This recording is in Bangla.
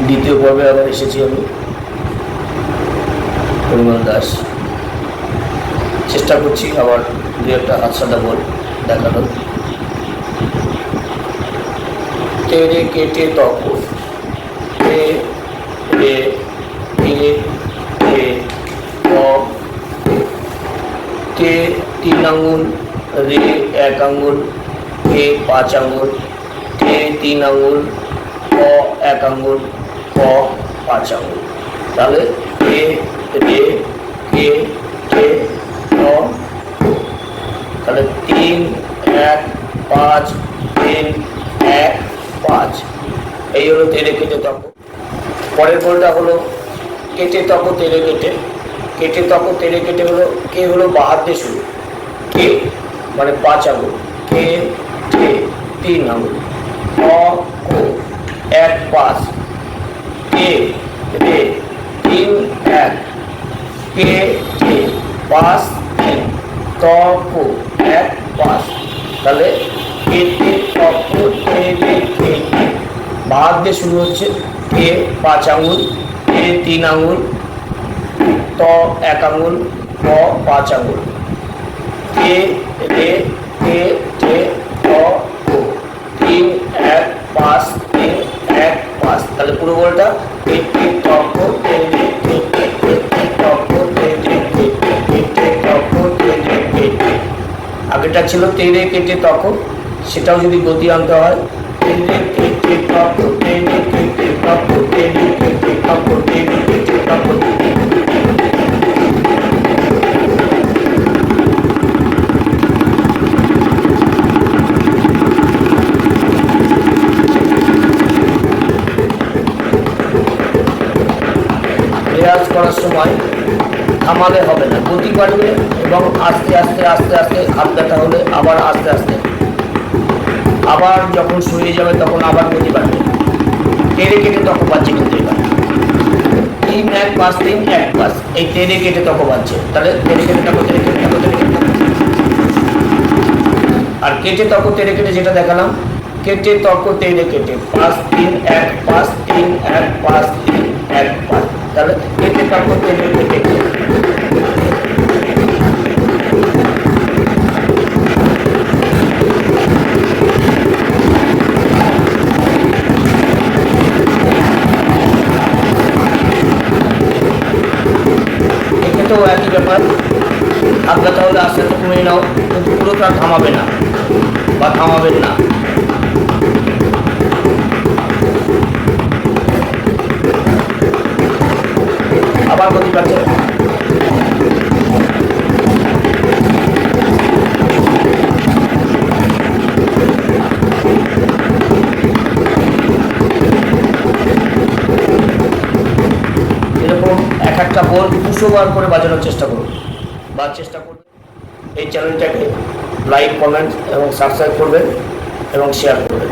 দ্বিতীয় পর্বে আবার এসেছি আমি, পরিমল দাস। চেষ্টা করছি আবার দু একটা হাতসাদা বল দেখানোর। তেরে কেটে তক, তে রে তে তে ত, তে 3 আঙুল, রে 1 আঙুল, তে 5 আঙুল, তে 3 আঙুল, ক 1 আঙুল, ক 5 আঙুল। তাহলে তে রে কে টে ত, তাহলে 3 1 5 3 1 5, এই হলো তেরে কেটে তক। পরের বলটা হলো কেটে তক তেরে কেটে। কেটে তক তেরে কেটে হলো, কে হলো বাহার দিয়ে শুরু, কে মানে 5 আঙুল, কে টে 3 আঙুল, ক কো 1 5, কে রে 3 1, কে টে 5 3, ত কো 1 5। তাহলে কেটে তক তেরে কেটে বাহার দিয়ে শুরু হচ্ছে, কে 5 আঙুল, কে 3 আঙুল, ত 1 আঙুল, ক 5 আঙুল, কে রে কে টে ত কো 3 1 5 3 1 5। তাহলে পুরো বলটা কেটে তক তেরে কেটে কেটে তক তেরে কেটে কেটে তক তেরে কেটে। আগেটা ছিল তেরে কেটে তক, সেটাও যদি গতি আনতে হয়, তেরে কেটে তক তেরে কেটে তক তেরে কেটে তক তেরে কেটে তক। রেয়াজ করার সময় থামালে হবে না, গতি বাড়বে এবং আস্তে আস্তে আস্তে আস্তে হাত ব্যথা হলে আবার আস্তে আস্তে, আবার যখন শুয়ে যাবে তখন আবার গতি বাড়বে। তেরে কেটে তখন বাজছে কিন্তু এবার 3 1 5 3 1 5, এই তেরে কেটে তখন বাজছে। তাহলে তেরে কেটে তখন তেরে কেটে তখন তেরে কেটে। আর কেটে তক তেরে কেটে যেটা দেখালাম, কেটে তক তেরে কেটে 5 3 1 5 3 1 5 3 1 5। তাহলে কেটে তক তেরে কেটে। এক্ষেত্রেও একই ব্যাপার, হাত ব্যথা হলে আস্তে আস্তে কমিয়ে নাও, কিন্তু পুরোটা থামাবে না বা থামাবেন না। আবার গতি পাচ্ছে। এরকম এক একটা বল 200 বার করে বাজানোর চেষ্টা করুন বা চেষ্টা করবেন। এই চ্যানেলটাকে লাইক কমেন্ট এবং সাবস্ক্রাইব করবেন এবং শেয়ার করবেন।